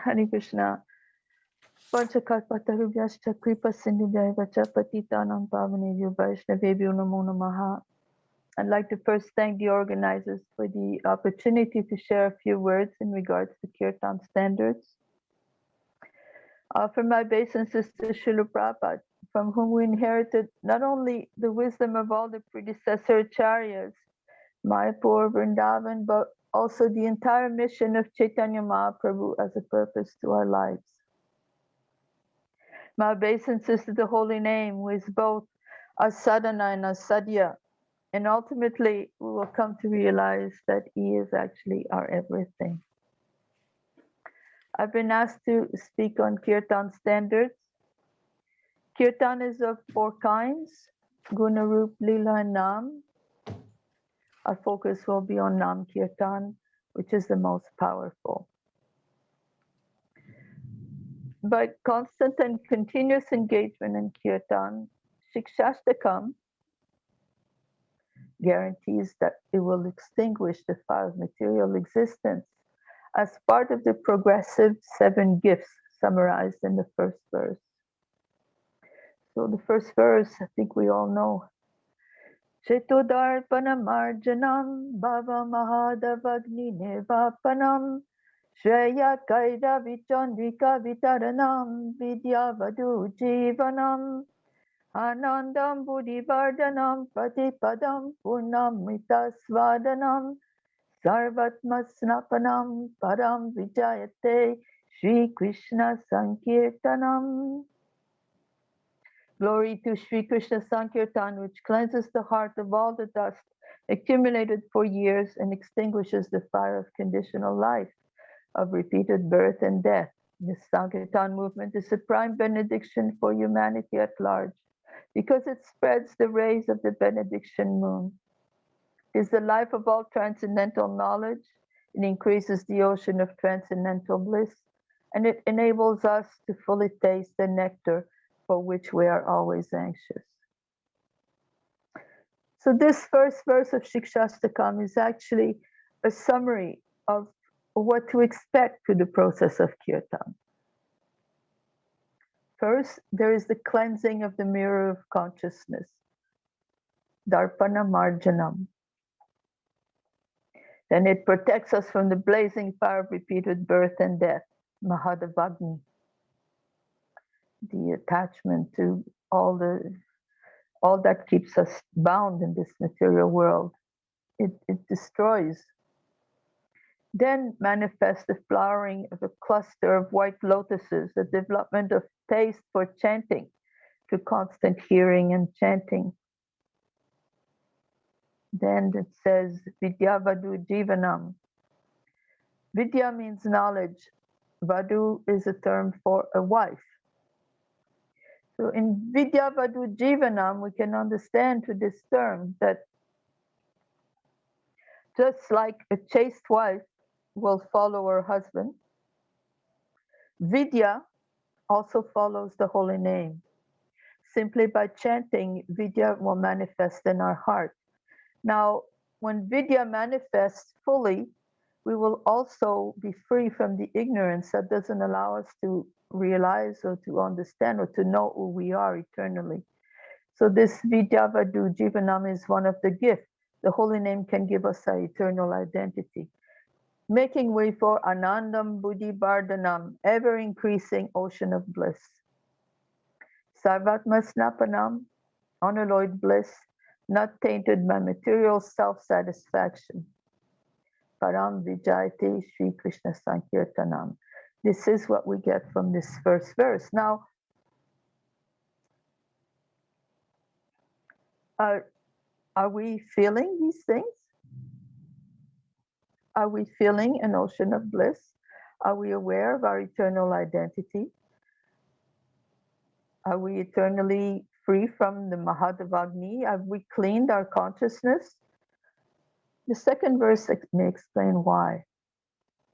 Hare Krishna. Panchakalpatarubhyascha kripa sindhubhyaivacha patitanam pavanebhyo vaishnavebhyo namo namaha. I'd like to first thank the organizers for the opportunity to share a few words in regards to Kirtan Standards. From my base and sister Srila Prabhupada, from whom we inherited not only the wisdom of all the predecessor acharyas, Mayapur, Vrindavan, but also the entire mission of Chaitanya Mahaprabhu as a purpose to our lives. My base and sister, the holy name, who is both our sadhana and our sadhya, and ultimately we will come to realize that he is actually our everything. I've been asked to speak on Kirtan Standards. Kirtan is of four kinds: Guna, Rup, Lila, and Nam. Our focus will be on Nam Kirtan, which is the most powerful. By constant and continuous engagement in Kirtan, Shikshashtakam guarantees that it will extinguish the fire of material existence as part of the progressive 7 gifts summarized in the first verse. So the first verse, I think we all know. Chetodarpanamarjanam bhava mahadavagni nevapanam Shreya Kaira Vichandrika Vitaranam Vidyavadu Jivanam Anandam Buddhivardhanam Patipadam Purnamrita Svadanam Sarvatma Snapanam Param Vijayate Shri Krishna Sankirtanam. Glory to Shri Krishna Sankirtan, which cleanses the heart of all the dust accumulated for years and extinguishes the fire of conditional life, of repeated birth and death. This Sankirtan movement is a prime benediction for humanity at large because it spreads the rays of the benediction moon. It is the life of all transcendental knowledge. It increases the ocean of transcendental bliss, and it enables us to fully taste the nectar for which we are always anxious. So this first verse of Shikshashtakam is actually a summary of what to expect through the process of Kirtan. First, there is the cleansing of the mirror of consciousness, Darpana Marjanam. Then it protects us from the blazing fire of repeated birth and death, Mahadavagni, the attachment to all that keeps us bound in this material world. It destroys. Then manifests the flowering of a cluster of white lotuses, the development of taste for chanting through constant hearing and chanting. Then it says, Vidya Vadu Jivanam. Vidya means knowledge. Vadu is a term for a wife. So in Vidya Vadu Jivanam, we can understand through this term that just like a chaste wife will follow her husband, Vidya also follows the holy name. Simply by chanting, Vidya will manifest in our heart. Now, when Vidya manifests fully, we will also be free from the ignorance that doesn't allow us to realize or to understand or to know who we are eternally. So this Vidya Vadu Jivanam is one of the gifts. The holy name can give us our eternal identity, making way for Anandam Buddhi Vardhanam, ever increasing ocean of bliss. Sarvatma Snapanam, unalloyed bliss, not tainted by material self-satisfaction. Param Vijayate Shri Krishna Sankirtanam. This is what we get from this first verse. Now, are we feeling these things? Are we feeling an ocean of bliss? Are we aware of our eternal identity? Are we eternally free from the Mahadavagni? Have we cleaned our consciousness? The second verse may explain why.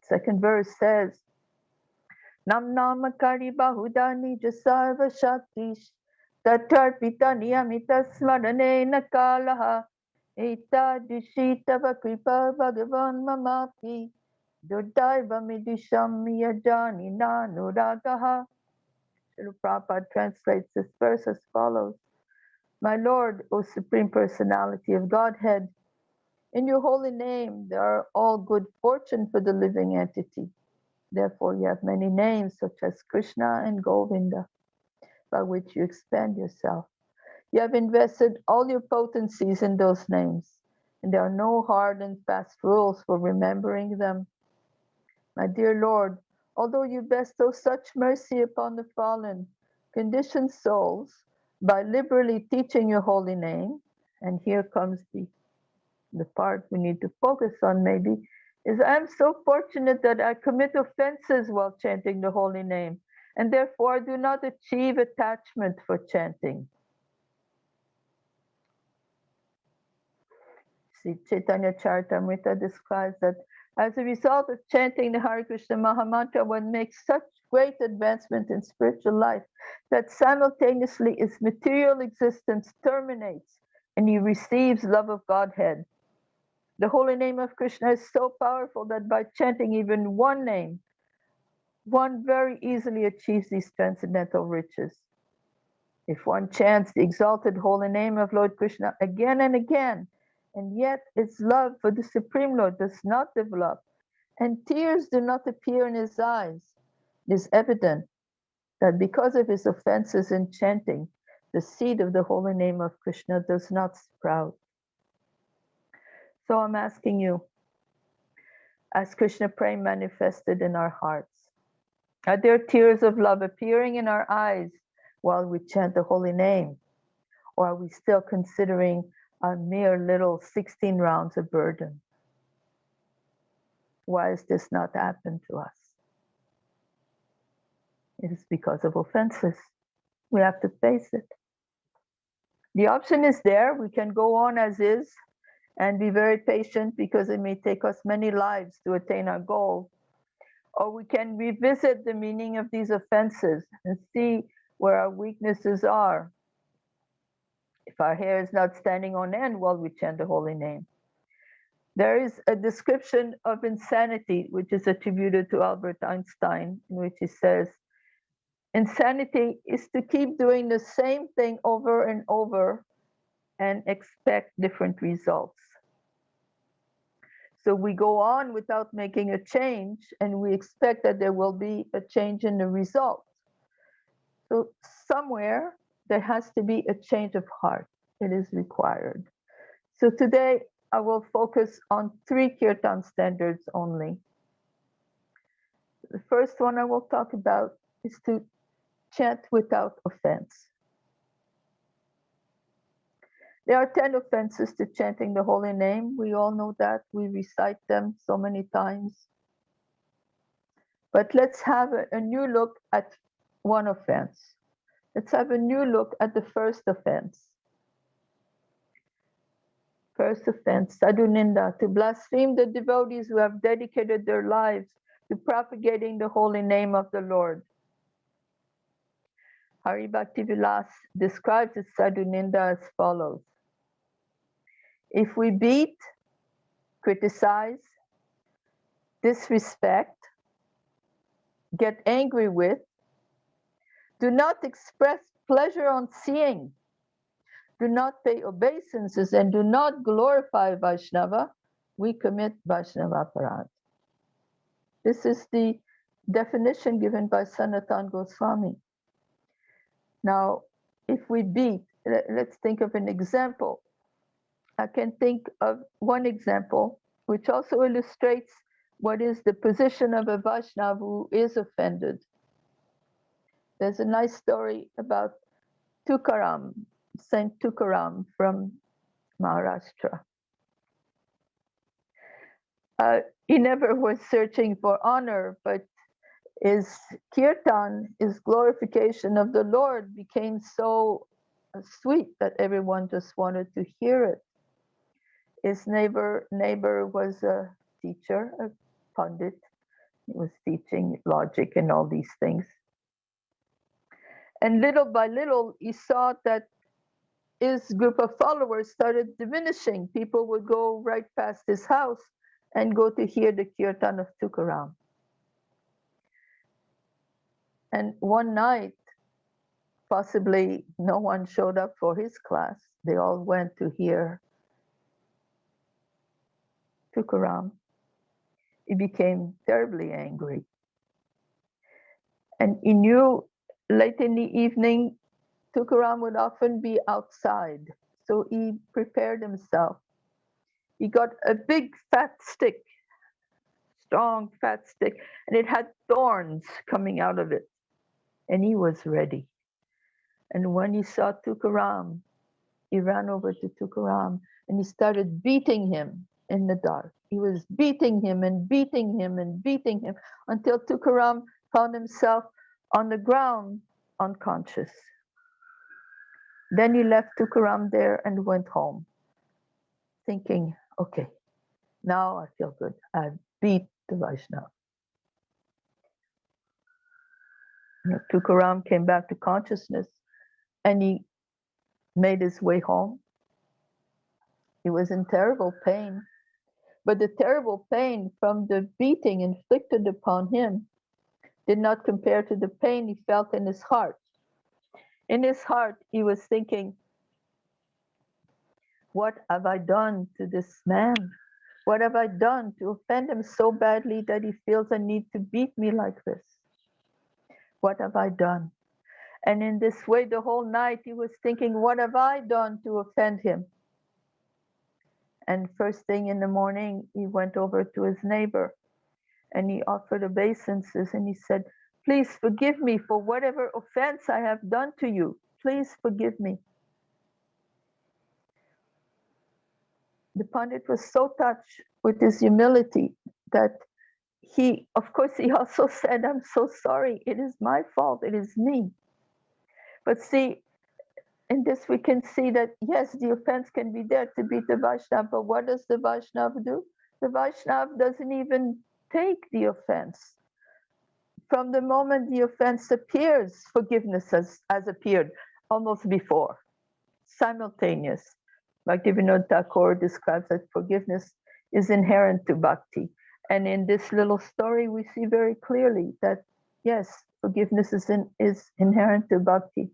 Second verse says, Nam namakari bahuda nija sarva shaktish tatarpita niyamita smarane nakalaha eta dishitava kripa bhagavan mamapi Durdaiva miyajani nanuragaha. Srila Prabhupada translates this verse as follows. My Lord, O Supreme Personality of Godhead, in your holy name there are all good fortune for the living entity. Therefore you have many names such as Krishna and Govinda, by which you expand yourself. You have invested all your potencies in those names, and there are no hard and fast rules for remembering them. My dear Lord, although you bestow such mercy upon the fallen, conditioned souls by liberally teaching your holy name, and here comes the part we need to focus on maybe, is I am so fortunate that I commit offenses while chanting the holy name, and therefore do not achieve attachment for chanting. See, Chaitanya Charitamrita describes that as a result of chanting the Hare Krishna Mahamantra, one makes such great advancement in spiritual life that simultaneously his material existence terminates and he receives love of Godhead. The holy name of Krishna is so powerful that by chanting even one name, one very easily achieves these transcendental riches. If one chants the exalted holy name of Lord Krishna again and again, and yet its love for the Supreme Lord does not develop, and tears do not appear in his eyes, it is evident that because of his offenses in chanting, the seed of the holy name of Krishna does not sprout. So I'm asking you, as Krishna Prem manifested in our hearts, are there tears of love appearing in our eyes while we chant the holy name? Or are we still considering a mere little 16 rounds a burden? Why has this not happened to us? It is because of offenses. We have to face it. The option is there. We can go on as is and be very patient because it may take us many lives to attain our goal. Or we can revisit the meaning of these offenses and see where our weaknesses are. If our hair is not standing on end while we chant the holy name. There is a description of insanity which is attributed to Albert Einstein, in which he says, insanity is to keep doing the same thing over and over and expect different results. So we go on without making a change, and we expect that there will be a change in the result. So somewhere there has to be a change of heart. It is required. So today I will focus on 3 Kirtan standards only. The first one I will talk about is to chant without offense. There are 10 offenses to chanting the holy name. We all know that. We recite them so many times. But let's have a new look at one offense. Let's have a new look at the first offense. First offense, sadhuninda, to blaspheme the devotees who have dedicated their lives to propagating the holy name of the Lord. Hari Bhaktivilas describes its sadhuninda as follows. If we beat, criticize, disrespect, get angry with, do not express pleasure on seeing, do not pay obeisances, and do not glorify Vaishnava, we commit Vaishnava aparadh. This is the definition given by Sanatana Goswami. Now, if we beat, let's think of an example. I can think of one example which also illustrates what is the position of a Vaishnava who is offended. There's a nice story about Tukaram, Saint Tukaram from Maharashtra. He never was searching for honor, but his kirtan, his glorification of the Lord became so sweet that everyone just wanted to hear it. His neighbor was a teacher, a pundit. He was teaching logic and all these things. And little by little, he saw that his group of followers started diminishing. People would go right past his house and go to hear the Kirtan of Tukaram. And one night, possibly no one showed up for his class. They all went to hear Tukaram. He became terribly angry. And he knew late in the evening, Tukaram would often be outside. So he prepared himself. He got a big fat stick, strong fat stick, and it had thorns coming out of it. And he was ready. And when he saw Tukaram, he ran over to Tukaram and he started beating him in the dark. He was beating him and beating him and beating him until Tukaram found himself on the ground, unconscious. Then he left Tukaram there and went home, thinking, okay, now I feel good. I beat the Vaishnava. Tukaram came back to consciousness and he made his way home. He was in terrible pain, but the terrible pain from the beating inflicted upon him did not compare to the pain he felt in his heart. In his heart, he was thinking, what have I done to this man? What have I done to offend him so badly that he feels a need to beat me like this? What have I done? And in this way, the whole night, he was thinking, what have I done to offend him? And first thing in the morning, he went over to his neighbor and he offered obeisances and he said, please forgive me for whatever offense I have done to you. Please forgive me. The Pandit was so touched with his humility that he, of course, he also said, I'm so sorry. It is my fault. It is me. But see, in this we can see that, yes, the offense can be there to beat the Vaishnava, but what does the Vaishnava do? The Vaishnava doesn't even take the offense. From the moment the offense appears, forgiveness has appeared almost before, simultaneous. Bhaktivinoda Thakur describes that forgiveness is inherent to bhakti. And in this little story, we see very clearly that, yes, forgiveness is inherent to bhakti.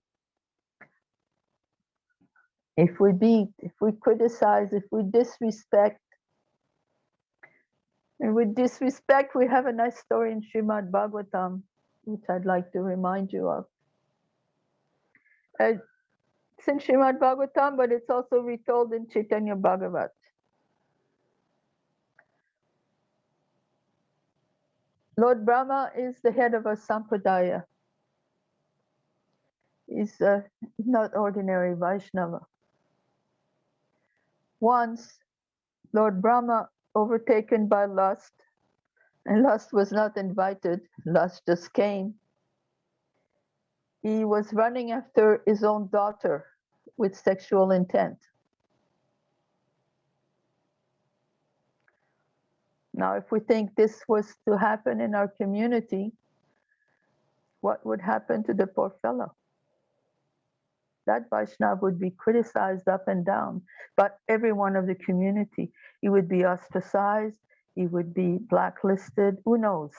If we beat, if we criticize, if we disrespect, and with disrespect, we have a nice story in Srimad Bhagavatam, which I'd like to remind you of. It's in Srimad Bhagavatam, but it's also retold in Chaitanya Bhagavat. Lord Brahma is the head of a sampradaya. He's not ordinary Vaishnava. Once, Lord Brahma, overtaken by lust, and lust was not invited, lust just came. He was running after his own daughter with sexual intent. Now, if we think this was to happen in our community, what would happen to the poor fellow? That Vaishnava would be criticized up and down by everyone of the community. He would be ostracized, he would be blacklisted, who knows?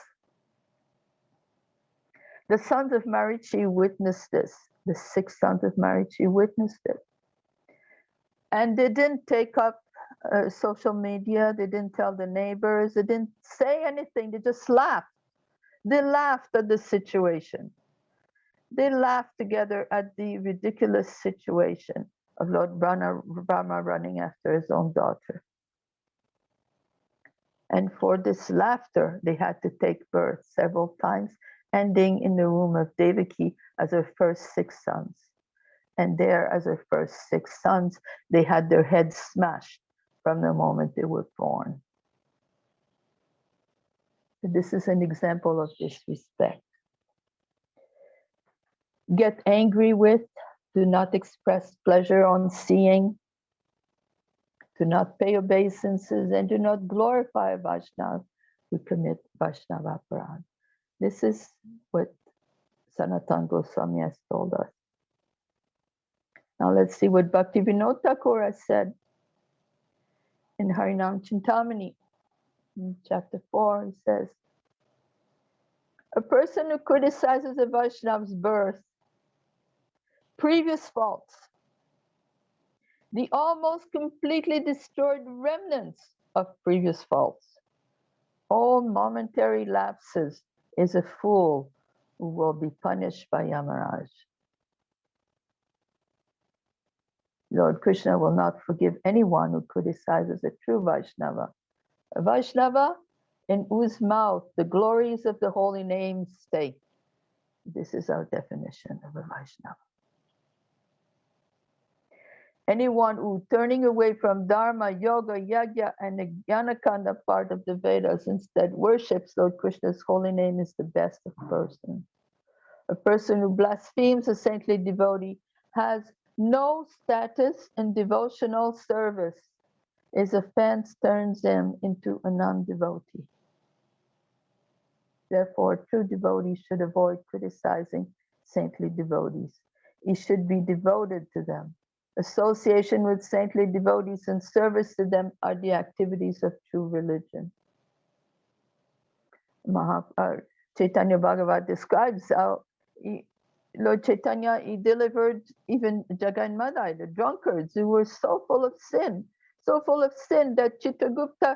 The sons of Marichi witnessed this. The 6 sons of Marichi witnessed it. And they didn't take up social media, they didn't tell the neighbors, they didn't say anything, they just laughed. They laughed at the situation. They laughed together at the ridiculous situation of Lord Brahma running after his own daughter. And for this laughter, they had to take birth several times, ending in the womb of Devaki as her first 6 sons. And there, as her first 6 sons, they had their heads smashed from the moment they were born. This is an example of disrespect. Get angry with, do not express pleasure on seeing, do not pay obeisances, and do not glorify a Vaishnava who commit Vaishnava aparadha. This is what Sanatana Goswami has told us. Now let's see what Bhaktivinoda Thakur has said in Harinam Chintamani. In chapter 4, he says, a person who criticizes a Vaishnava's birth, previous faults, the almost completely destroyed remnants of previous faults, all momentary lapses, is a fool who will be punished by Yamaraj. Lord Krishna will not forgive anyone who criticizes a true Vaishnava. A Vaishnava in whose mouth the glories of the holy name stay. This is our definition of a Vaishnava. Anyone who, turning away from Dharma, Yoga, Yajna, and the Jnanakanda part of the Vedas, instead worships Lord Krishna's holy name is the best of persons. A person who blasphemes a saintly devotee has no status in devotional service. His offense turns him into a non-devotee. Therefore, a true devotee should avoid criticizing saintly devotees. He should be devoted to them. Association with saintly devotees and service to them are the activities of true religion. Chaitanya Bhagavat describes how Lord Chaitanya, he delivered even Jagai Madai, the drunkards who were so full of sin that Chitragupta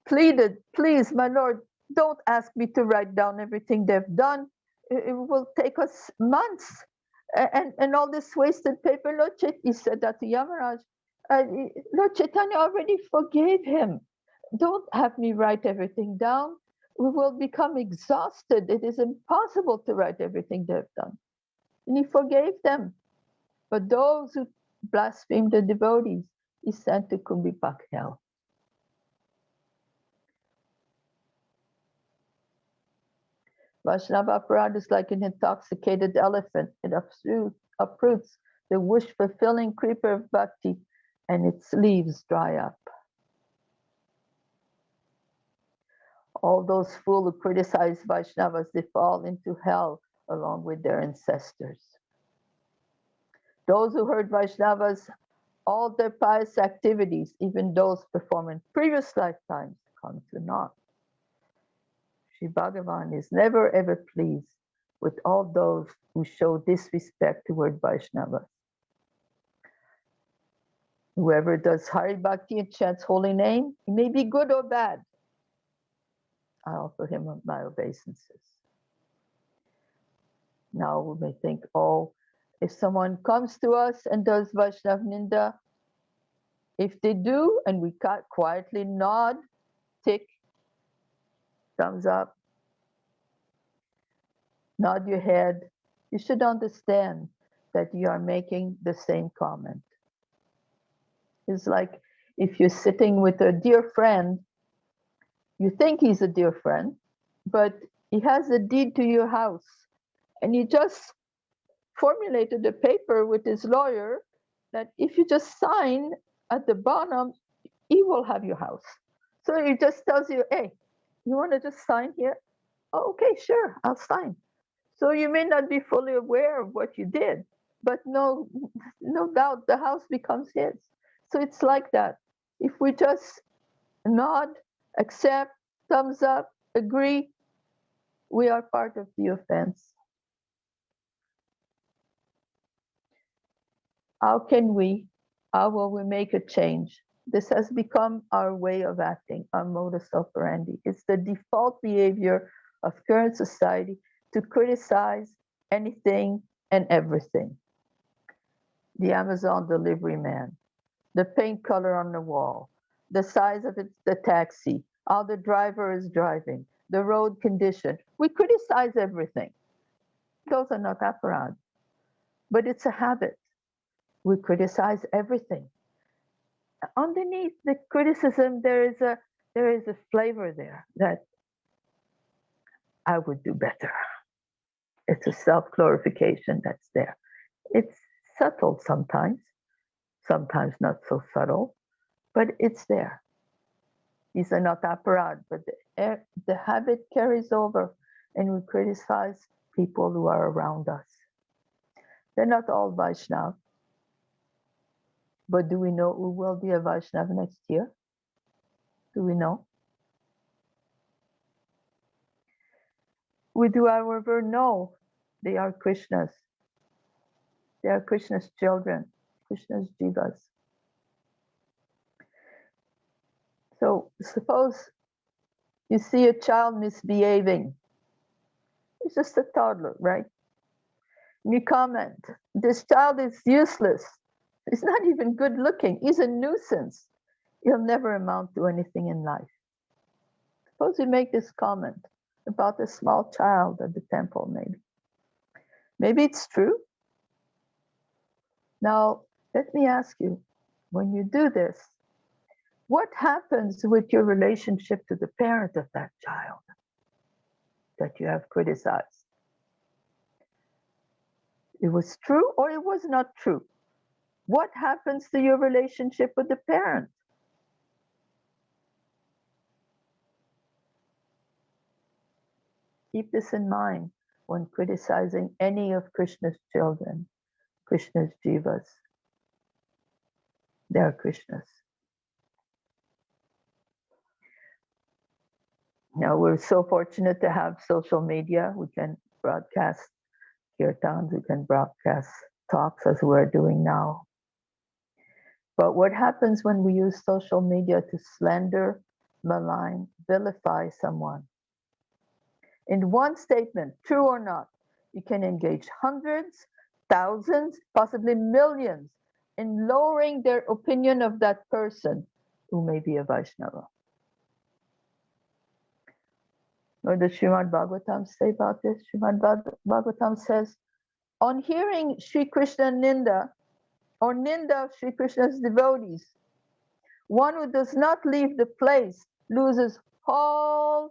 pleaded, please, my Lord, don't ask me to write down everything they've done. It will take us months. And all this wasted paper, he said that to Yamaraj. Lord Chaitanya already forgave him. Don't have me write everything down. We will become exhausted. It is impossible to write everything they've done. And he forgave them. But those who blasphemed the devotees, he sent to Kumbipak hell. Vaishnava aparad is like an intoxicated elephant. It uproots the wish-fulfilling creeper of bhakti, and its leaves dry up. All those fools who criticize Vaishnavas, they fall into hell along with their ancestors. Those who heard Vaishnavas, all their pious activities, even those performed in previous lifetimes, come to naught. Sri Bhagavan is never ever pleased with all those who show disrespect toward Vaishnavas. Whoever does Hari Bhakti and chants holy name, he may be good or bad. I offer him my obeisances. Now we may think, oh, if someone comes to us and does Vaishnav Ninda, if they do, and we quietly nod, tick, thumbs up, nod your head, you should understand that you are making the same comment. It's like if you're sitting with a dear friend, you think he's a dear friend, but he has a deed to your house, and he just formulated a paper with his lawyer that if you just sign at the bottom, he will have your house. So he just tells you, hey, you want to just sign here? Oh, okay, sure, I'll sign. So you may not be fully aware of what you did, but no doubt the house becomes his. So it's like that. If we just nod, accept, thumbs up, agree, we are part of the offense. How will we make a change? This has become our way of acting, our modus operandi. It's the default behavior of current society to criticize anything and everything. The Amazon delivery man, the paint color on the wall, the size of the taxi, how the driver is driving, the road condition. We criticize everything. Those are not aparad, but it's a habit. We criticize everything. Underneath the criticism, there is a flavor there that I would do better. It's a self-glorification that's there. It's subtle sometimes not so subtle, but it's there. These are not aparad, but the habit carries over, and we criticize people who are around us. They're not all Vaishnav. But do we know who will be a Vaishnav next year? Do we know? do I ever know they are Krishna's? They are Krishna's children, Krishna's jivas. So suppose you see a child misbehaving. It's just a toddler, right? And you comment, this child is useless. He's not even good looking. He's a nuisance. He'll never amount to anything in life. Suppose you make this comment about a small child at the temple, maybe. Maybe it's true. Now, let me ask you, when you do this, what happens with your relationship to the parent of that child that you have criticized? It was true or it was not true? What happens to your relationship with the parent? Keep this in mind when criticizing any of Krishna's children, Krishna's jivas. They are Krishna's. Now, we're so fortunate to have social media. We can broadcast kirtans, we can broadcast talks as we're doing now. But what happens when we use social media to slander, malign, vilify someone? In one statement, true or not, you can engage hundreds, thousands, possibly millions in lowering their opinion of that person who may be a Vaishnava. What does Srimad Bhagavatam say about this? Srimad Bhagavatam says, on hearing Sri Krishna Ninda or Ninda of Sri Krishna's devotees, one who does not leave the place loses all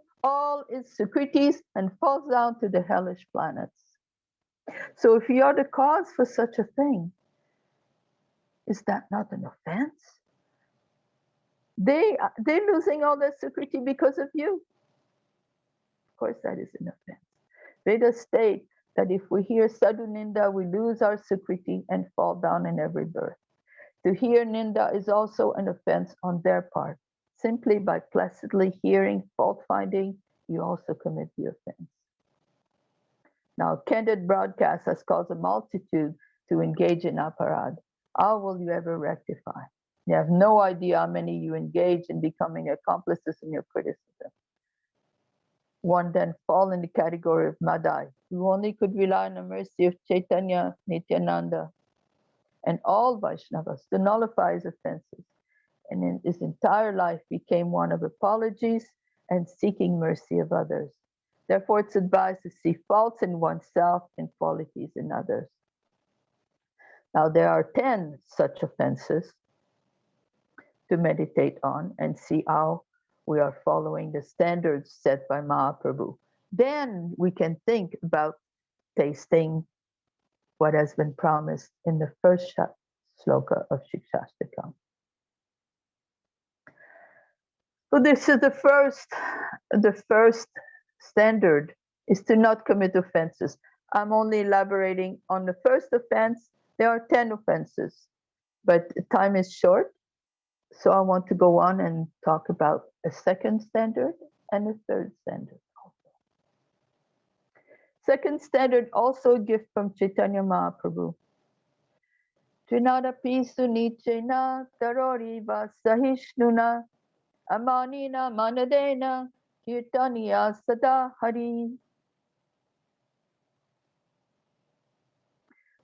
its Sukritis and falls down to the hellish planets. So if you are the cause for such a thing, is that not an offense? They're losing all their Sukriti because of you. Of course, that is an offense. Vedas state that if we hear Sadhu Ninda, we lose our Sukriti and fall down in every birth. To hear Ninda is also an offense on their part. Simply by placidly hearing fault finding, you also commit the offense. Now, candid broadcast has caused a multitude to engage in aparad. How will you ever rectify? You have no idea how many you engage in becoming accomplices in your criticism. One then fall in the category of Madai, who only could rely on the mercy of Chaitanya, Nityananda, and all Vaishnavas to nullify his offenses, and in his entire life became one of apologies and seeking mercy of others. Therefore, it's advised to see faults in oneself and qualities in others. Now, there are 10 such offenses to meditate on and see how we are following the standards set by Mahaprabhu. Then we can think about tasting what has been promised in the first sloka of Shikshashtakam. So this is the first standard is to not commit offenses. I'm only elaborating on the first offense. There are 10 offenses, but time is short. So I want to go on and talk about a second standard and a third standard. Second standard, also a gift from Chaitanya Mahaprabhu. Trinadapi sunichena tarori vasahishnuna amanina manadena kirtaniya sada hari.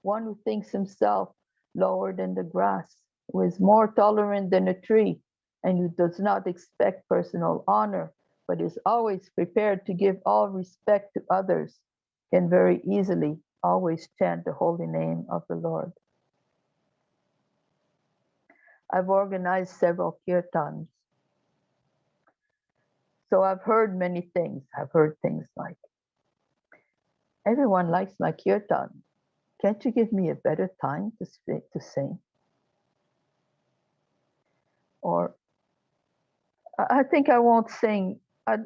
One who thinks himself lower than the grass, who is more tolerant than a tree, and who does not expect personal honor, but is always prepared to give all respect to others, can very easily always chant the holy name of the Lord. I've organized several kirtans. So I've heard many things. I've heard things like, everyone likes my kirtan. Can't you give me a better time to sing? Or, I think I won't sing. I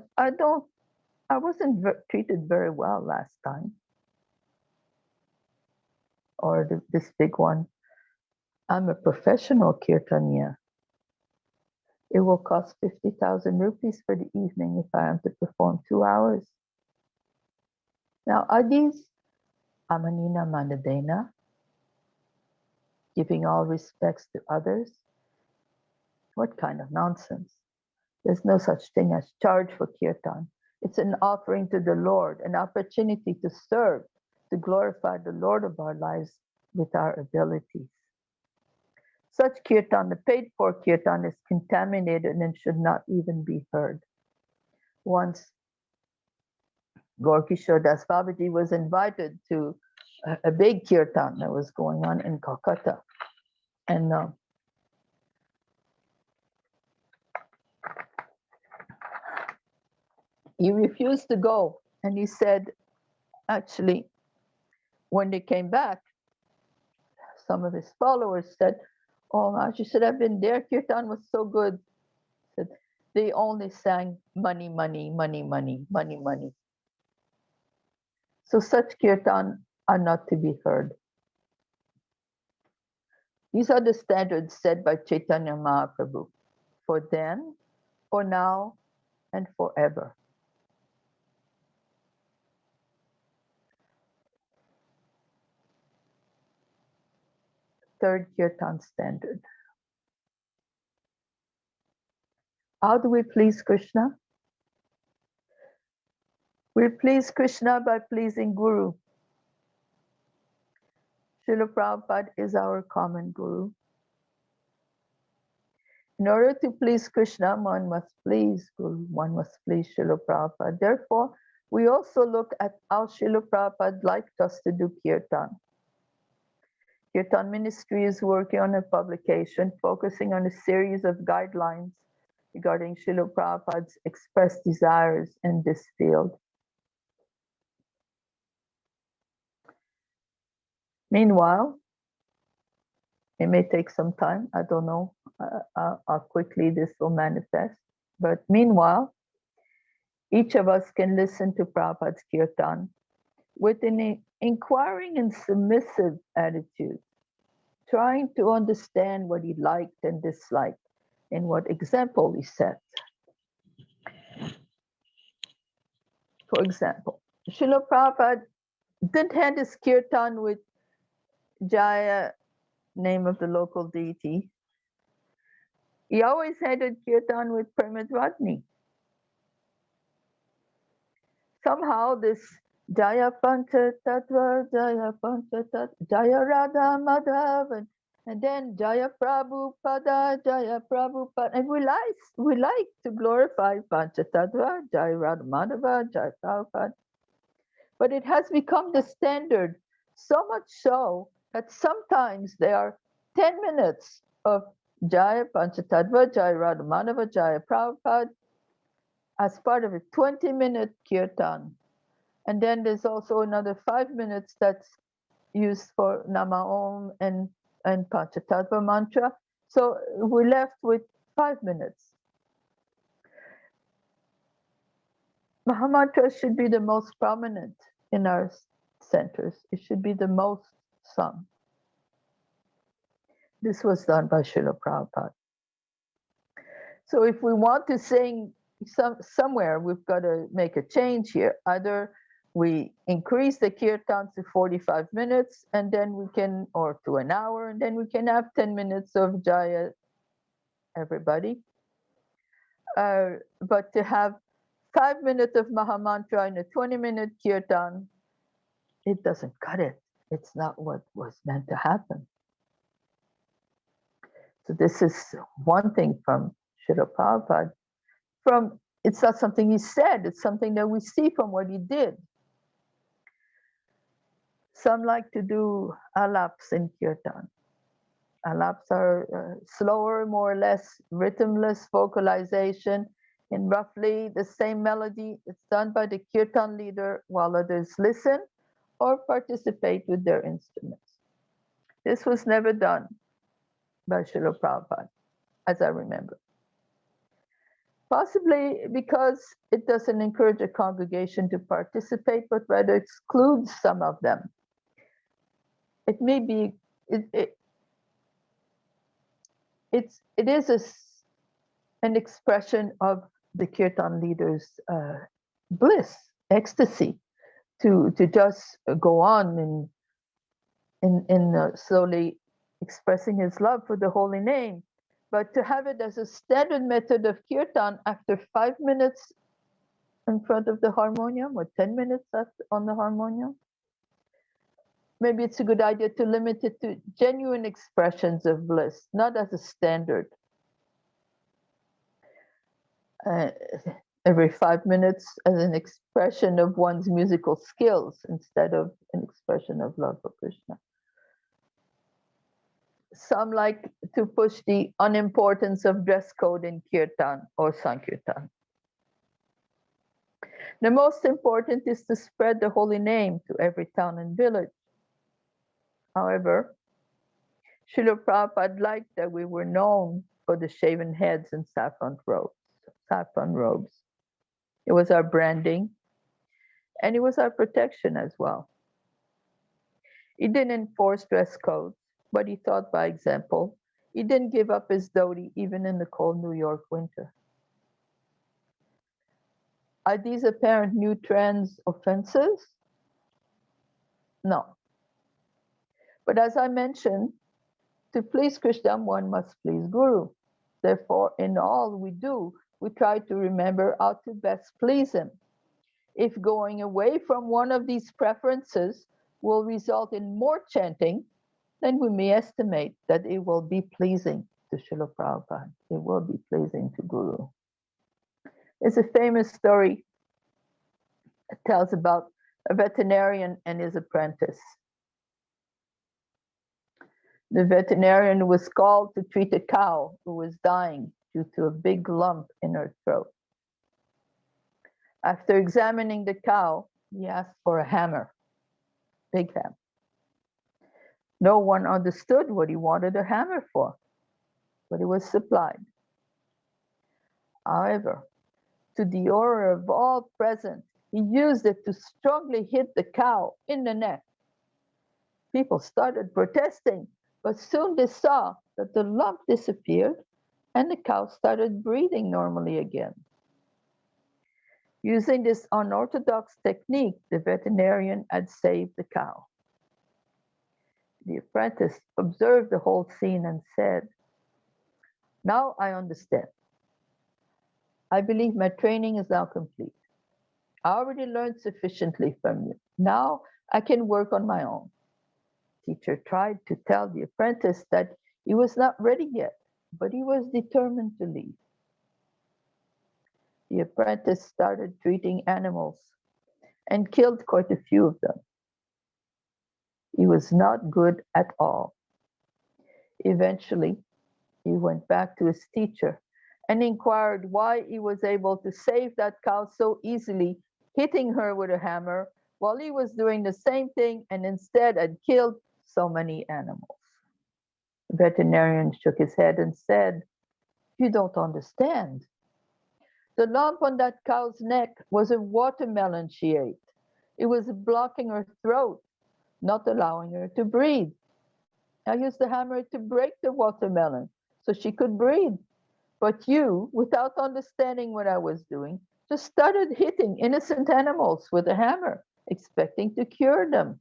wasn't treated very well last time. Or this big one, I'm a professional kirtaniya. It will cost 50,000 rupees for the evening if I am to perform 2 hours. Now, are these amanina manadena, giving all respects to others? What kind of nonsense? There's no such thing as charge for kirtan. It's an offering to the Lord, an opportunity to serve, to glorify the Lord of our lives with our abilities. Such kirtan, the paid for kirtan, is contaminated and should not even be heard. Once Lord Kishore Das Babaji was invited to a big kirtan that was going on in Calcutta. And he refused to go. And he said, actually, when they came back, some of his followers said, "Oh, Maharaj, you should have been there. Kirtan was so good." He said, they only sang money, money, money, money, money, money. So such kirtan are not to be heard. These are the standards set by Chaitanya Mahaprabhu for then, for now, and forever. Third kirtan standard. How do we please Krishna? We please Krishna by pleasing Guru. Srila Prabhupada is our common Guru. In order to please Krishna, one must please Guru, one must please Srila Prabhupada. Therefore, we also look at how Srila Prabhupada liked us to do kirtan. Kirtan Ministry is working on a publication focusing on a series of guidelines regarding Srila Prabhupada's expressed desires in this field. Meanwhile, it may take some time. I don't know how quickly this will manifest. But meanwhile, each of us can listen to Prabhupada's kirtan with an inquiring and submissive attitude, trying to understand what he liked and disliked and what example he set. For example, Srila Prabhupada didn't hand his kirtan with Jaya, name of the local deity. He always handed kirtan with Premadvatni. Somehow this Jaya Pancha Tattva, Jaya Pancha Tattva, Jaya Radha Madhav, and then Jaya Prabhupada, Jaya Prabhupada. And we like to glorify Pancha Tattva, Jaya Radha Madhava, Jaya Prabhupada. But it has become the standard, so much so that sometimes there are 10 minutes of Jaya Pancha Tattva, Jaya Radha Madhava, Jaya Prabhupada, as part of a 20-minute kirtan. And then there's also another 5 minutes that's used for Nama Om and Panchatattva mantra. So we're left with 5 minutes. Mahamantra should be the most prominent in our centers. It should be the most sung. This was done by Srila Prabhupada. So if we want to sing somewhere, we've got to make a change here. Either we increase the kirtan to 45 minutes and then we can, or to an hour, and then we can have 10 minutes of Jaya, everybody. But to have 5 minutes of Mahamantra in a 20-minute kirtan, it doesn't cut it. It's not what was meant to happen. So this is one thing from Srila Prabhupada. It's not something he said, it's something that we see from what he did. Some like to do alaps in kirtan. Alaps are slower, more or less rhythmless vocalization in roughly the same melody. It's done by the kirtan leader while others listen or participate with their instruments. This was never done by Srila Prabhupada, as I remember. Possibly because it doesn't encourage a congregation to participate, but rather excludes some of them. It may be, it is an expression of the kirtan leader's bliss, ecstasy, to just go on in slowly expressing his love for the holy name, but to have it as a standard method of kirtan after 5 minutes in front of the harmonium or 10 minutes on the harmonium. Maybe it's a good idea to limit it to genuine expressions of bliss, not as a standard. Every 5 minutes as an expression of one's musical skills instead of an expression of love for Krishna. Some like to push the unimportance of dress code in kirtan or sankirtan. The most important is to spread the holy name to every town and village. However, Srila Prabhupada liked that we were known for the shaven heads and saffron robes. It was our branding, and it was our protection as well. He didn't enforce dress codes, but he taught by example. He didn't give up his dhoti even in the cold New York winter. Are these apparent new trends offenses? No. But as I mentioned, to please Krishna, one must please Guru. Therefore, in all we do, we try to remember how to best please him. If going away from one of these preferences will result in more chanting, then we may estimate that it will be pleasing to Srila Prabhupada. It will be pleasing to Guru. It's a famous story. It tells about a veterinarian and his apprentice. The veterinarian was called to treat a cow who was dying due to a big lump in her throat. After examining the cow, he asked for a hammer, big hammer. No one understood what he wanted a hammer for, but it was supplied. However, to the horror of all present, he used it to strongly hit the cow in the neck. People started protesting, but soon they saw that the lump disappeared and the cow started breathing normally again. Using this unorthodox technique, the veterinarian had saved the cow. The apprentice observed the whole scene and said, "Now I understand. I believe my training is now complete. I already learned sufficiently from you. Now I can work on my own." Teacher tried to tell the apprentice that he was not ready yet, but he was determined to leave. The apprentice started treating animals and killed quite a few of them. He was not good at all. Eventually, he went back to his teacher and inquired why he was able to save that cow so easily, hitting her with a hammer, while he was doing the same thing and instead had killed so many animals. The veterinarian shook his head and said, "You don't understand. The lump on that cow's neck was a watermelon she ate. It was blocking her throat, not allowing her to breathe. I used the hammer to break the watermelon so she could breathe. But you, without understanding what I was doing, just started hitting innocent animals with a hammer, expecting to cure them.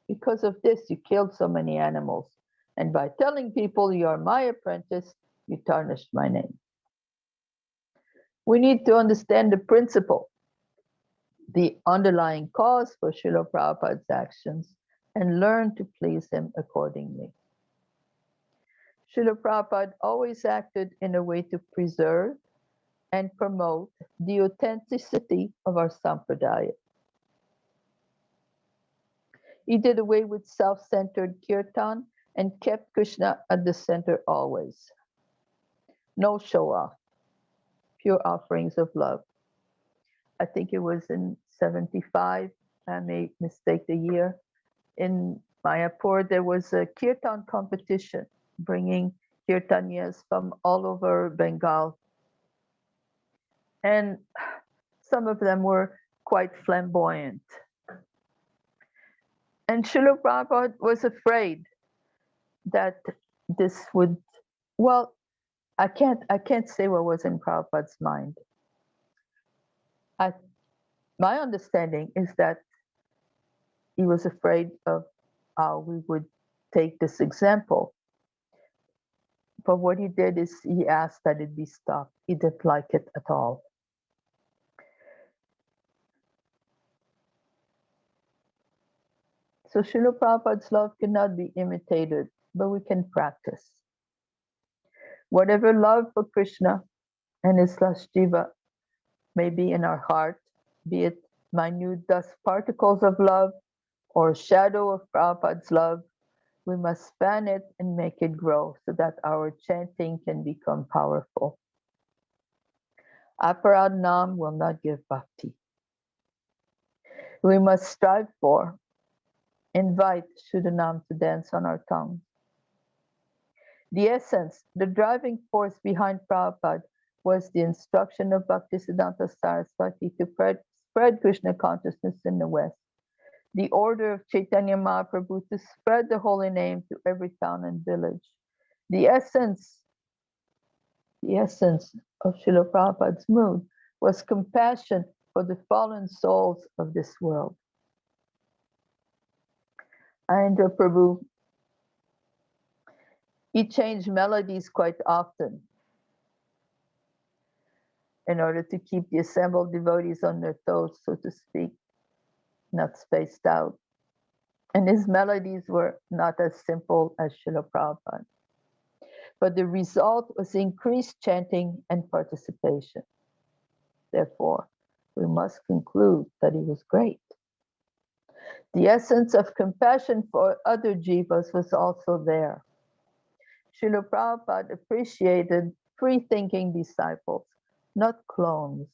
Because of this, you killed so many animals. And by telling people you are my apprentice, you tarnished my name." We need to understand the principle, the underlying cause for Srila Prabhupada's actions, and learn to please him accordingly. Srila Prabhupada always acted in a way to preserve and promote the authenticity of our sampradaya. He did away with self-centered kirtan and kept Krishna at the center always. No show-off, pure offerings of love. I think it was in 75, I may mistake the year. In Mayapur, there was a kirtan competition, bringing kirtanias from all over Bengal. And some of them were quite flamboyant. And Srila Prabhupada was afraid that this would, well, I can't say what was in Prabhupada's mind. My understanding is that he was afraid of how we would take this example. But what he did is he asked that it be stopped. He didn't like it at all. So Srila Prabhupada's love cannot be imitated, but we can practice. Whatever love for Krishna and his Last Jiva may be in our heart, be it minute dust particles of love or shadow of Prabhupada's love, we must fan it and make it grow so that our chanting can become powerful. Aparad Nam will not give bhakti. We must strive for, invite Shuddhanam to dance on our tongue. The essence, the driving force behind Prabhupada was the instruction of Bhaktisiddhanta Saraswati to spread Krishna consciousness in the West. The order of Chaitanya Mahaprabhu to spread the holy name to every town and village. The essence of Srila Prabhupada's mood was compassion for the fallen souls of this world. Ayendra Prabhu, he changed melodies quite often in order to keep the assembled devotees on their toes, so to speak, not spaced out. And his melodies were not as simple as Srila Prabhupada. But the result was increased chanting and participation. Therefore, we must conclude that he was great. The essence of compassion for other jivas was also there. Srila Prabhupada appreciated free-thinking disciples, not clones.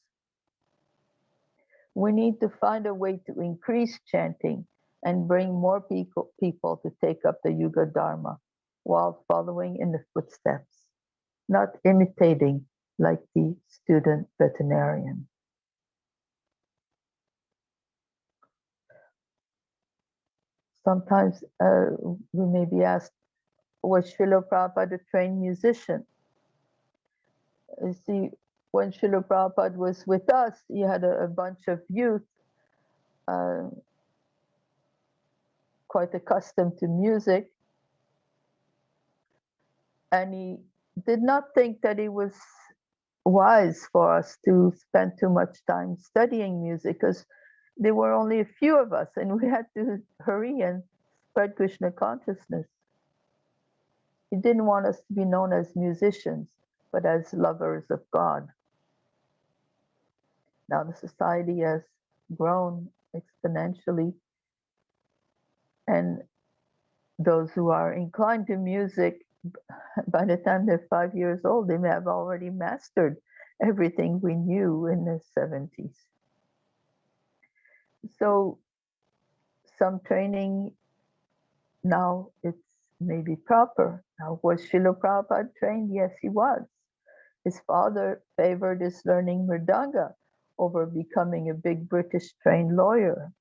We need to find a way to increase chanting and bring more people to take up the Yuga Dharma while following in the footsteps, not imitating like the student veterinarian. Sometimes we may be asked, was Srila Prabhupada a trained musician? You see, when Srila Prabhupada was with us, he had a bunch of youth quite accustomed to music, and he did not think that it was wise for us to spend too much time studying music, because there were only a few of us and we had to hurry and spread Krishna consciousness. He didn't want us to be known as musicians, but as lovers of God. Now the society has grown exponentially, and those who are inclined to music, by the time they're 5 years old, they may have already mastered everything we knew in the 70s. So some training now, it's maybe proper. Now, was Srila Prabhupada trained? Yes, he was. His father favored his learning mridanga over becoming a big British trained lawyer.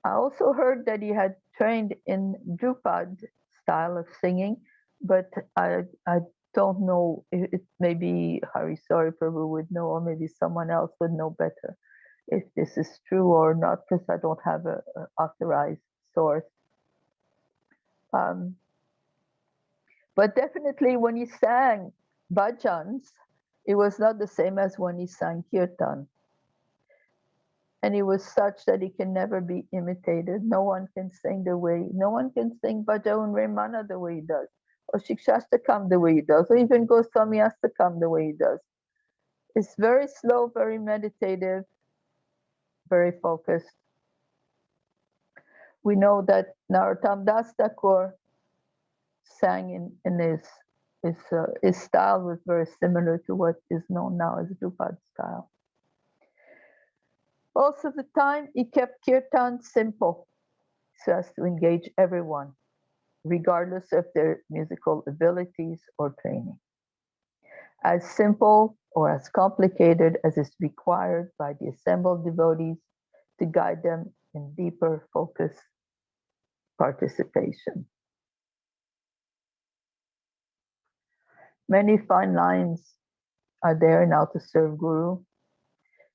I also heard that he had trained in Drupad style of singing, but I don't know. It maybe Harisori Prabhu would know, or maybe someone else would know better if this is true or not, because I don't have an authorized source. But definitely when he sang bhajans, it was not the same as when he sang kirtan. And he was such that he can never be imitated. No one can sing Bhajan Ramana the way he does, or Shikshastakam the way he does, or even Goswami Astakam the way he does. It's very slow, very meditative, very focused. We know that Narottam Das Thakur sang in his style was very similar to what is known now as Drupad style. Most of the time, he kept kirtan simple so as to engage everyone, regardless of their musical abilities or training. As simple or as complicated as is required by the assembled devotees to guide them in deeper focus participation. Many fine lines are there now to serve Guru.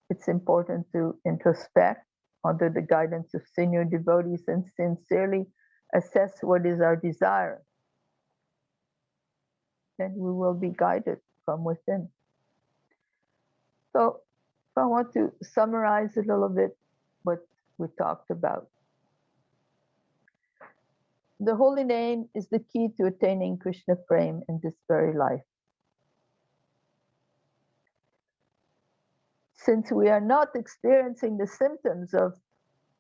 It's important to introspect under the guidance of senior devotees and sincerely assess what is our desire, then we will be guided from within. So I want to summarize a little bit what we talked about. The holy name is the key to attaining Krishna Prem in this very life. Since we are not experiencing the symptoms of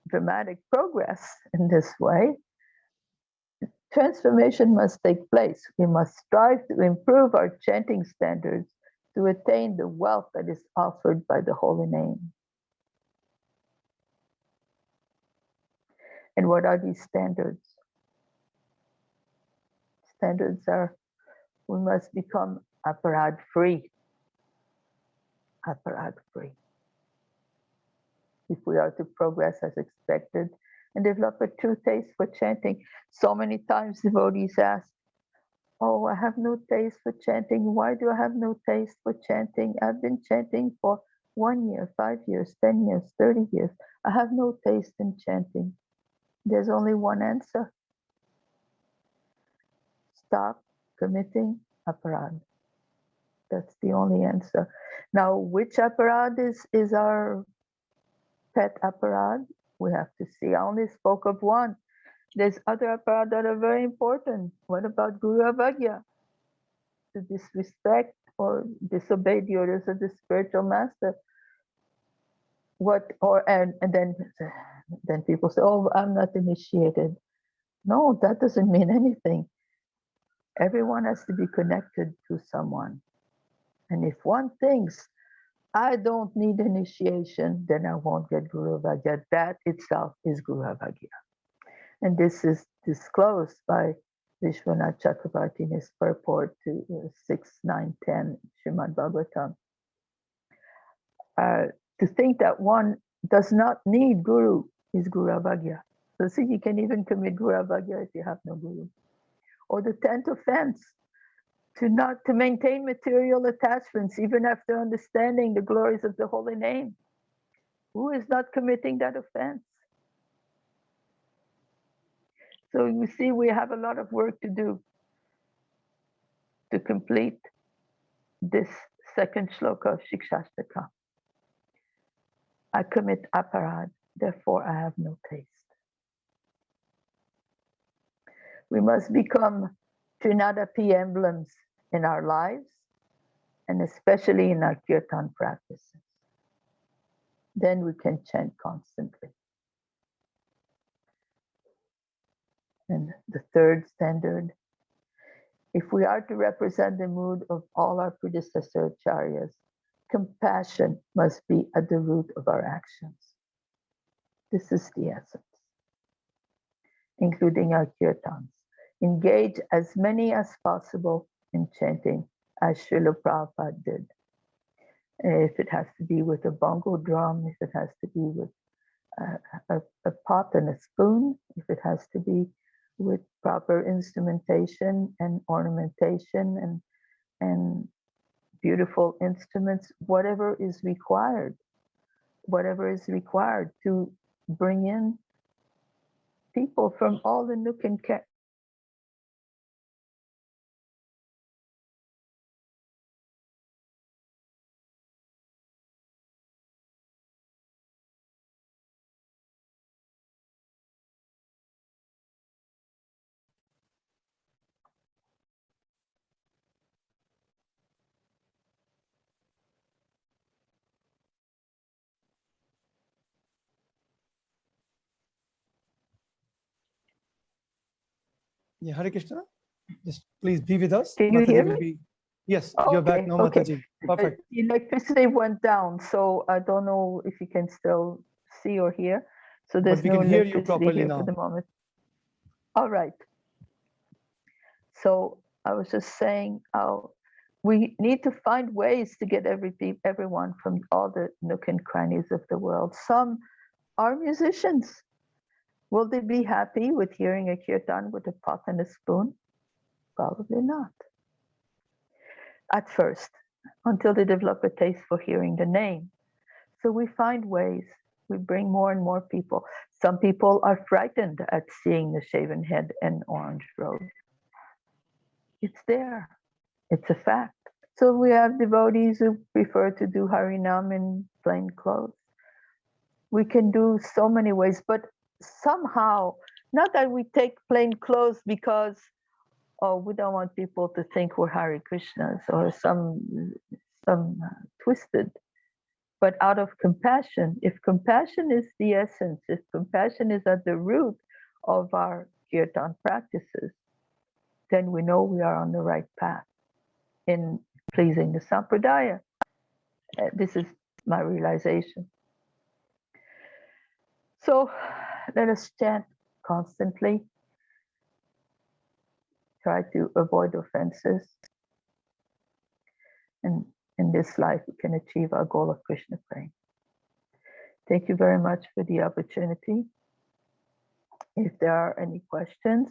dramatic progress in this way, transformation must take place. We must strive to improve our chanting standards to attain the wealth that is offered by the holy name. And what are these standards? Standards are, we must become aparad free. Aparad free. If we are to progress as expected and develop a true taste for chanting. So many times devotees ask, oh, I have no taste for chanting. Why do I have no taste for chanting? I've been chanting for 1 year, 5 years, 10 years, 30 years. I have no taste in chanting. There's only one answer. Stop committing aparad. That's the only answer. Now, which aparad is our pet aparad? We have to see. I only spoke of one. There's other aparad that are very important. What about Guru Avagya? To disrespect or disobey the orders of the spiritual master. And then people say, oh, I'm not initiated. No, that doesn't mean anything. Everyone has to be connected to someone. And if one thinks, I don't need initiation, then I won't get Guru Avagya. That itself is Guru Avagya. And this is disclosed by Vishwanath Chakravarti in his purport to 6, 9, 10 Srimad Bhagavatam. To think that one does not need Guru is Guru Avagya. So see, you can even commit Guru Avagya if you have no Guru. Or the 10th offense, to maintain material attachments even after understanding the glories of the holy name. Who is not committing that offense? So you see, we have a lot of work to do to complete this second shloka of Shikshashtaka. I commit aparad, therefore I have no taste. We must become Trinadapi emblems in our lives, and especially in our kirtan practices. Then we can chant constantly. And the third standard, if we are to represent the mood of all our predecessor acharyas, compassion must be at the root of our actions. This is the essence, including our kirtans. Engage as many as possible in chanting, as Srila Prabhupada did. If it has to be with a bongo drum, if it has to be with a pot and a spoon, if it has to be with proper instrumentation and ornamentation and beautiful instruments, whatever is required to bring in people from all the nook and cranny. Yeah, Hare Krishna. Just please be with us. Can you hear me? Yes, Okay, you're back now, okay. Mataji. Perfect. The electricity went down, so I don't know if you can still see or hear. So there's no electricity here for the moment. All right. So I was just saying, we need to find ways to get everyone from all the nook and crannies of the world. Some are musicians. Will they be happy with hearing a kirtan with a pot and a spoon? Probably not. At first, until they develop a taste for hearing the name. So we find ways we bring more and more people. Some people are frightened at seeing the shaven head and orange robe. It's there. It's a fact. So we have devotees who prefer to do Harinam in plain clothes. We can do so many ways, but somehow, not that we take plain clothes because, oh, we don't want people to think we're Hare Krishnas or some twisted, but out of compassion. If compassion is the essence, if compassion is at the root of our kirtan practices, then we know we are on the right path in pleasing the Sampradaya. This is my realization. So let us chant constantly. Try to avoid offenses. And in this life, we can achieve our goal of Krishna praying. Thank you very much for the opportunity. If there are any questions,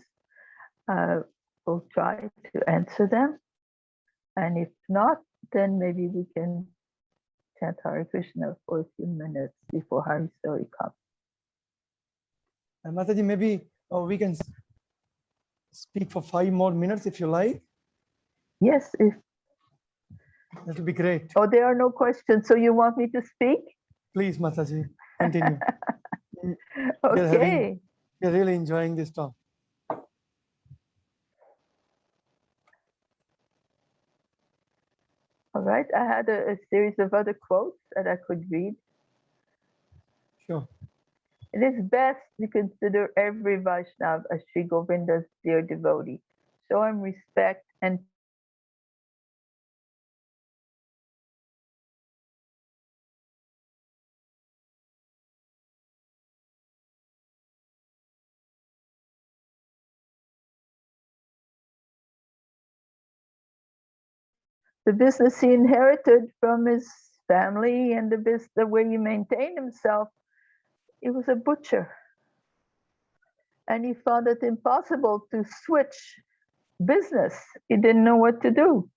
we'll try to answer them. And if not, then maybe we can chant Hare Krishna for a few minutes before Hari Story comes. And Mataji, maybe we can speak for 5 more minutes if you like. Yes, if That would be great. oh, there are no questions, so you want me to speak? Please, Mataji, continue. Okay. We're really enjoying this talk. All right, I had a series of other quotes that I could read. Sure. It is best to consider every Vaishnava as Sri Govinda's dear devotee. Show him respect and the business he inherited from his family and the way he maintained himself. He was a butcher. And he found it impossible to switch business. He didn't know what to do.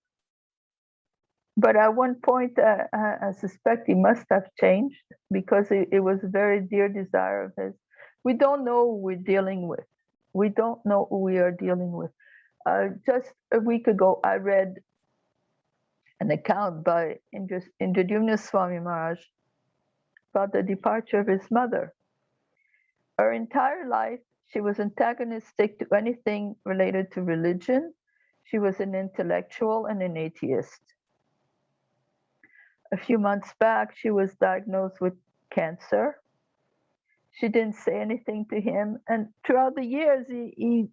But at one point, I suspect he must have changed because it was a very dear desire of his. We don't know who we're dealing with. We don't know who we are dealing with. Just a week ago, I read an account by Indradyumna Swami Maharaj about the departure of his mother. Her entire life, she was antagonistic to anything related to religion. She was an intellectual and an atheist. A few months back, she was diagnosed with cancer. She didn't say anything to him. And throughout the years, he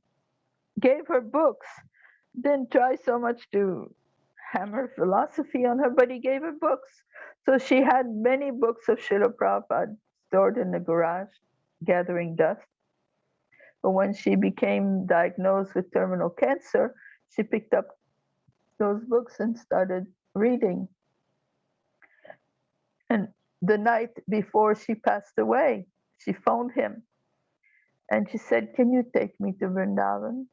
gave her books. Didn't try so much to hammer philosophy on her, but he gave her books. So she had many books of Srila Prabhupada stored in the garage, gathering dust. But when she became diagnosed with terminal cancer, she picked up those books and started reading. And the night before she passed away, she phoned him and she said, "Can you take me to Vrindavan?"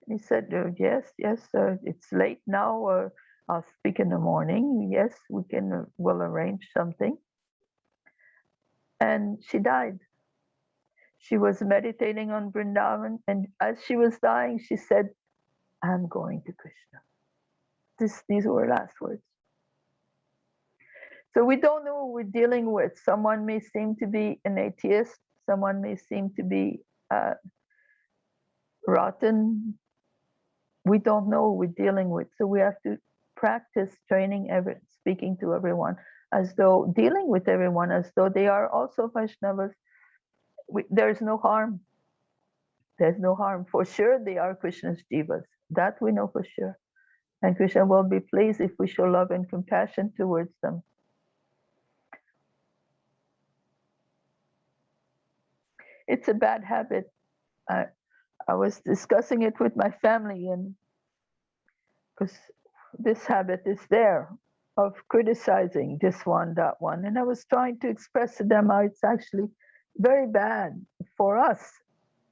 He said, yes, it's late now. I'll speak in the morning. Yes, we can, we'll arrange something. And she died. She was meditating on Vrindavan, and as she was dying, she said, "I'm going to Krishna." These were her last words. So we don't know who we're dealing with. Someone may seem to be an atheist. Someone may seem to be rotten. We don't know who we're dealing with. So we have to practice speaking to everyone as though, dealing with everyone as though they are also Vaishnavas. There's no harm. There's no harm. For sure, they are Krishna's jivas. That we know for sure. And Krishna will be pleased if we show love and compassion towards them. It's a bad habit. I was discussing it with my family, and because this habit is there of criticizing this one, that one. And I was trying to express to them how it's actually very bad for us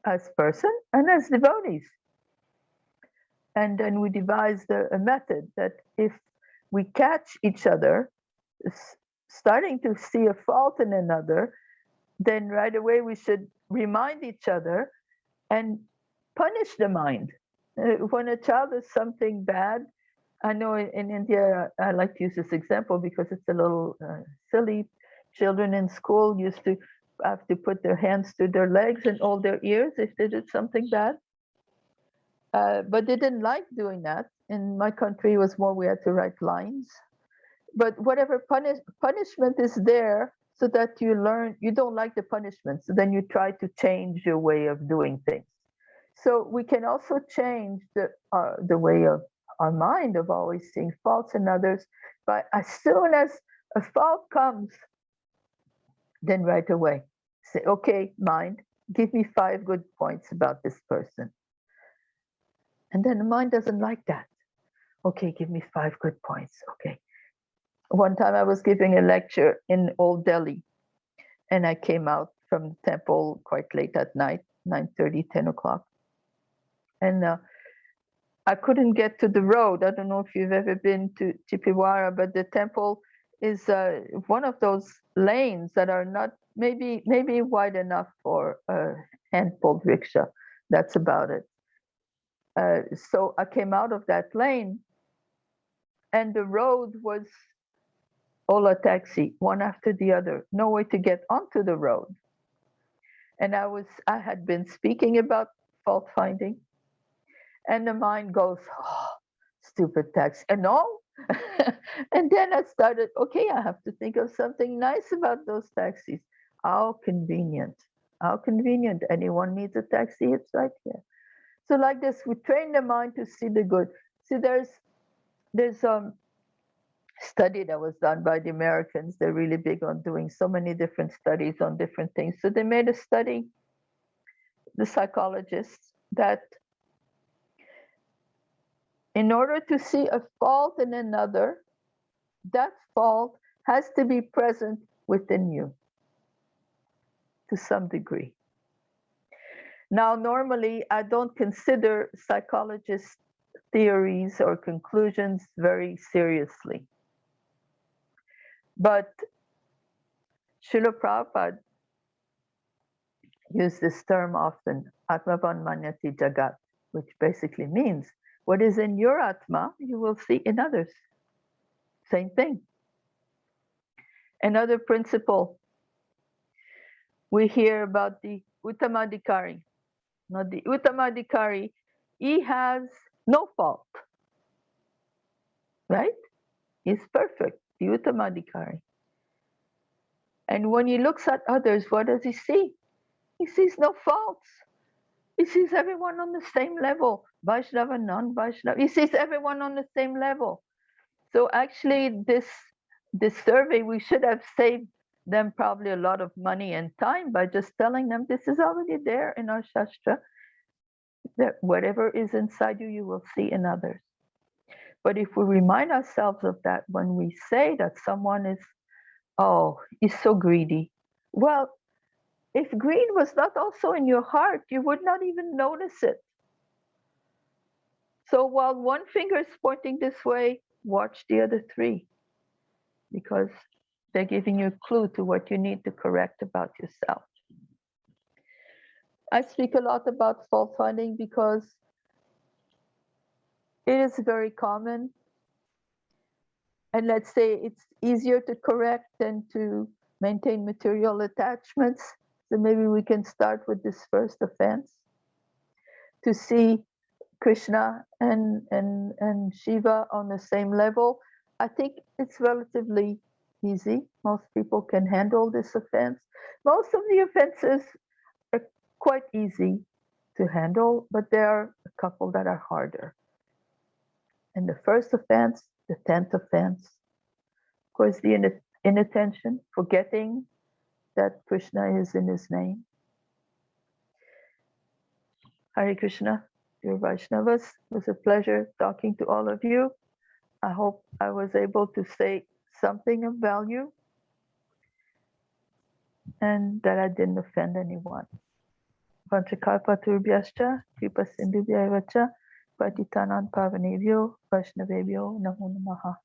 as person and as devotees. And then we devised a method that if we catch each other starting to see a fault in another, then right away we should remind each other and punish the mind. When a child does something bad, I know in India, I like to use this example because it's a little silly. Children in school used to have to put their hands to their legs and hold their ears if they did something bad. But they didn't like doing that. In my country, it was more we had to write lines. But whatever punishment is there so that you learn, you don't like the punishment, so then you try to change your way of doing things. So we can also change the way of our mind of always seeing faults in others. But as soon as a fault comes, then right away say, okay, mind, give me 5 good points about this person. And then the mind doesn't like that. Okay, give me 5 good points. Okay. One time I was giving a lecture in Old Delhi, and I came out from the temple quite late at night, 9:30, 10 o'clock. And I couldn't get to the road. I don't know if you've ever been to Chippiwara, but the temple is one of those lanes that are not maybe wide enough for a hand-pulled rickshaw. That's about it. So I came out of that lane, and the road was Ola taxi, one after the other, no way to get onto the road. And I had been speaking about fault finding, and the mind goes, oh, stupid taxi, and no. And then I started, okay, I have to think of something nice about those taxis. How convenient, how convenient. Anyone needs a taxi, it's right here. So like this, we train the mind to see the good. See, there's study that was done by the Americans. They're really big on doing so many different studies on different things. So they made a study, the psychologists, that in order to see a fault in another, that fault has to be present within you to some degree. Now, normally, I don't consider psychologists' theories or conclusions very seriously. But Srila Prabhupada used this term often, Atmavan Manyati Jagat, which basically means what is in your Atma, you will see in others. Same thing. Another principle, we hear about the Uttamadhikari. Now, the Uttamadhikari, he has no fault, right? He's perfect, the Uttamadhikari. And when he looks at others, what does he see? He sees no faults. He sees everyone on the same level, Vaishnava, non-Vaishnava. He sees everyone on the same level. So actually, this survey, we should have saved them probably a lot of money and time by just telling them this is already there in our Shastra, that whatever is inside you, you will see in others. But if we remind ourselves of that when we say that someone is, oh, he's so greedy. Well, if greed was not also in your heart, you would not even notice it. So while one finger is pointing this way, watch the other 3, because they're giving you a clue to what you need to correct about yourself. I speak a lot about fault finding because it is very common. And let's say it's easier to correct than to maintain material attachments. So maybe we can start with this first offense. To see Krishna and Shiva on the same level, I think it's relatively easy. Most people can handle this offense. Most of the offenses are quite easy to handle, but there are a couple that are harder. And the first offense, the 10th offense, of course, the inattention, forgetting that Krishna is in his name. Hare Krishna, dear Vaishnavas, it was a pleasure talking to all of you. I hope I was able to say something of value and that I didn't offend anyone. Vanchakalpaturbhyascha, kripa sindhubhyaivacha, patitanam pavanebhyo, vaishnavebhyo, namo namaha.